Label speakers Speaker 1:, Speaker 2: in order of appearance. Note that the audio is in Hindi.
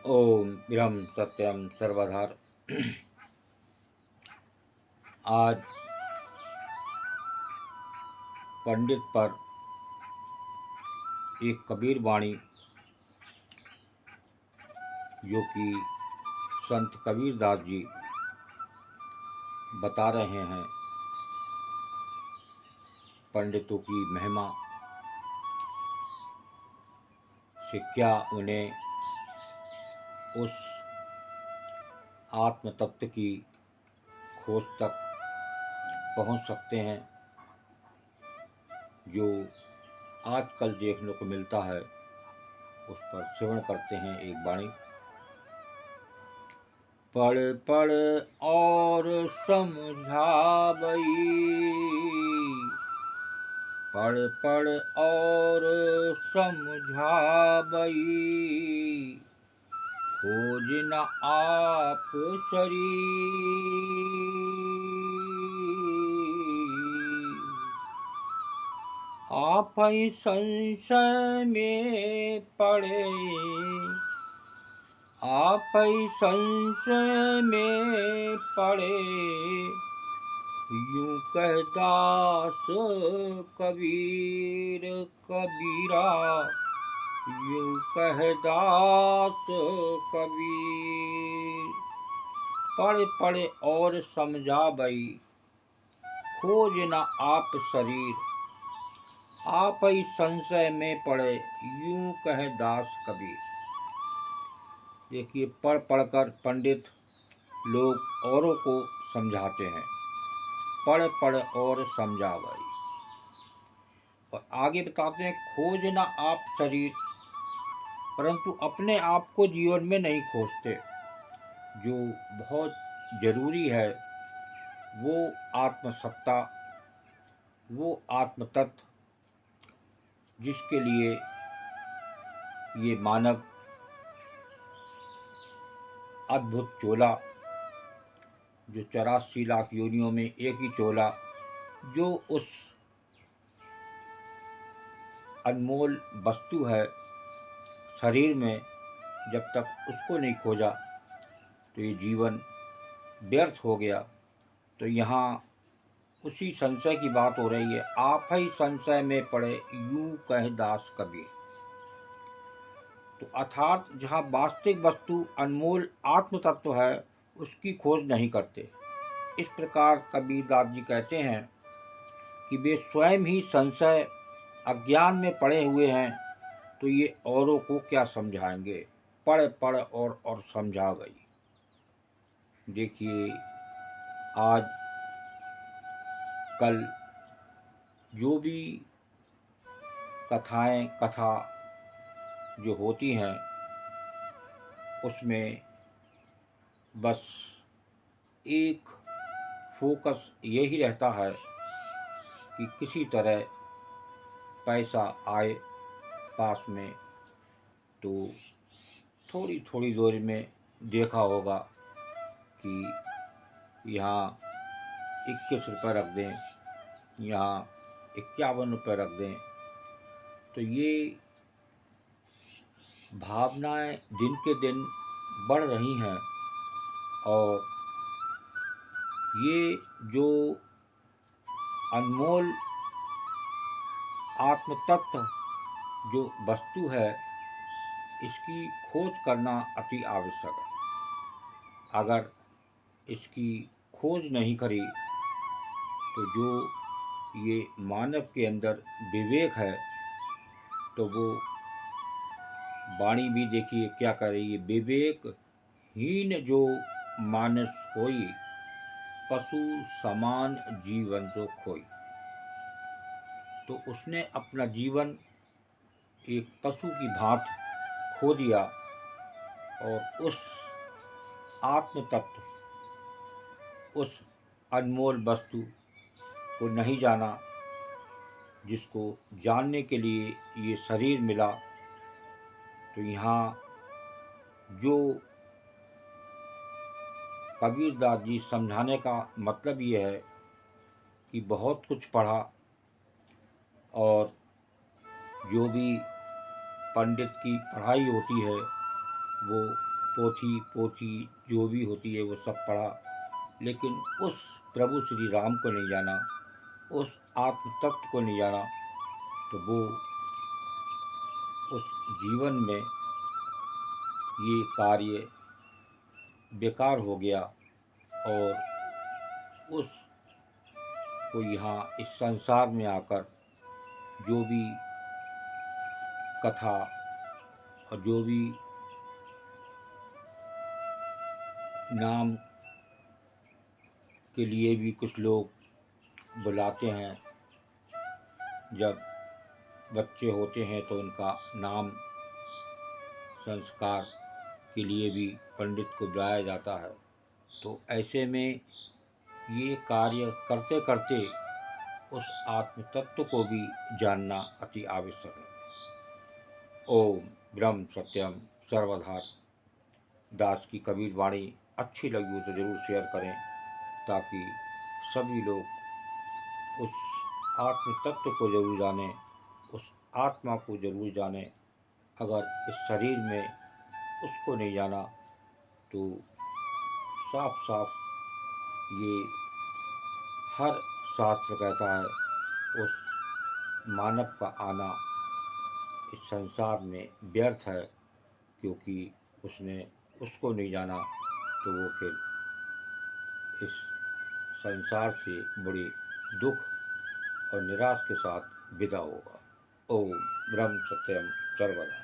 Speaker 1: ओम ब्रह्म सत्यम सर्वधार। आज पंडित पर एक कबीर वाणी जो कि संत कबीरदास जी बता रहे हैं, पंडितों की महिमा से क्या उन्हें उस आत्म तत्व की खोज तक पहुंच सकते हैं जो आजकल देखने को मिलता है। उस पर श्रवण करते हैं एक वाणी। पढ़ पढ़ और समझावई, पढ़ पढ़ और समझावई, खोज न आप शरीर। आप ही संशय में पड़े, आप ही संशय में पड़े, यूं कह दास कबीर कबीरा, यूं कह दास कबीर। पढ़े पढ़े और समझावई, खोज न आप शरीर, आप ही संशय में पड़े, यूं कह दास कबीर। देखिए, पढ़ पढ़कर पंडित लोग औरों को समझाते हैं, पढ़ पढ़ और समझावई। और आगे बताते हैं, खोज न आप शरीर, परंतु अपने आप को जीवन में नहीं खोजते। जो बहुत जरूरी है वो आत्मसत्ता, वो आत्म तत्व, जिसके लिए ये मानव अद्भुत चोला, जो 84 लाख योनियों में एक ही चोला, जो उस अनमोल वस्तु है शरीर में, जब तक उसको नहीं खोजा तो ये जीवन व्यर्थ हो गया। तो यहाँ उसी संशय की बात हो रही है। आप ही संशय में पड़े, यूं कह दास कबीर। तो अर्थात जहाँ वास्तविक वस्तु अनमोल आत्म तत्व है उसकी खोज नहीं करते। इस प्रकार कबीरदास जी कहते हैं कि वे स्वयं ही संशय अज्ञान में पड़े हुए हैं, तो ये औरों को क्या समझाएंगे। पढ़ पढ़ और समझा गई। देखिए, आज कल जो भी कथा जो होती हैं उसमें बस एक फोकस यही रहता है कि किसी तरह पैसा आए पास में। तो थोड़ी थोड़ी देर में देखा होगा कि यहाँ 21 रुपये रख दें, यहाँ 51 रुपये रख दें। तो ये भावनाएं दिन के दिन बढ़ रही हैं और ये जो अनमोल आत्मतत्व जो वस्तु है, इसकी खोज करना अति आवश्यक है। अगर इसकी खोज नहीं करी तो जो ये मानव के अंदर विवेक है, तो वो वाणी भी देखिए क्या कर रही है। विवेक हीन जो मानस होई, पशु समान जीवन जो खोई। तो उसने अपना जीवन एक पशु की भांति खो दिया और उस आत्म तत्व, उस अनमोल वस्तु को नहीं जाना, जिसको जानने के लिए ये शरीर मिला। तो यहाँ जो कबीरदास जी समझाने का मतलब ये है कि बहुत कुछ पढ़ा और जो भी पंडित की पढ़ाई होती है वो पोथी पोथी जो भी होती है वो सब पढ़ा, लेकिन उस प्रभु श्री राम को नहीं जाना, उस आत्म तत्व को नहीं जाना, तो वो उस जीवन में ये कार्य बेकार हो गया और उसको यहाँ इस संसार में आकर जो भी कथा और जो भी नाम के लिए भी कुछ लोग बुलाते हैं, जब बच्चे होते हैं तो उनका नाम संस्कार के लिए भी पंडित को बुलाया जाता है। तो ऐसे में ये कार्य करते करते उस आत्म तत्व को भी जानना अति आवश्यक है। ओम ब्रह्म सत्यम सर्वधा। दास की कबीर वाणी अच्छी लगी हो तो ज़रूर शेयर करें, ताकि सभी लोग उस आत्म तत्व को जरूर जानें, उस आत्मा को जरूर जानें। अगर इस शरीर में उसको नहीं जाना तो साफ साफ ये हर शास्त्र कहता है उस मानव का आना इस संसार में व्यर्थ है, क्योंकि उसने उसको नहीं जाना तो वो फिर इस संसार से बड़े दुख और निराश के साथ विदा होगा। ओम ब्रह्म सत्यम सर्वदा।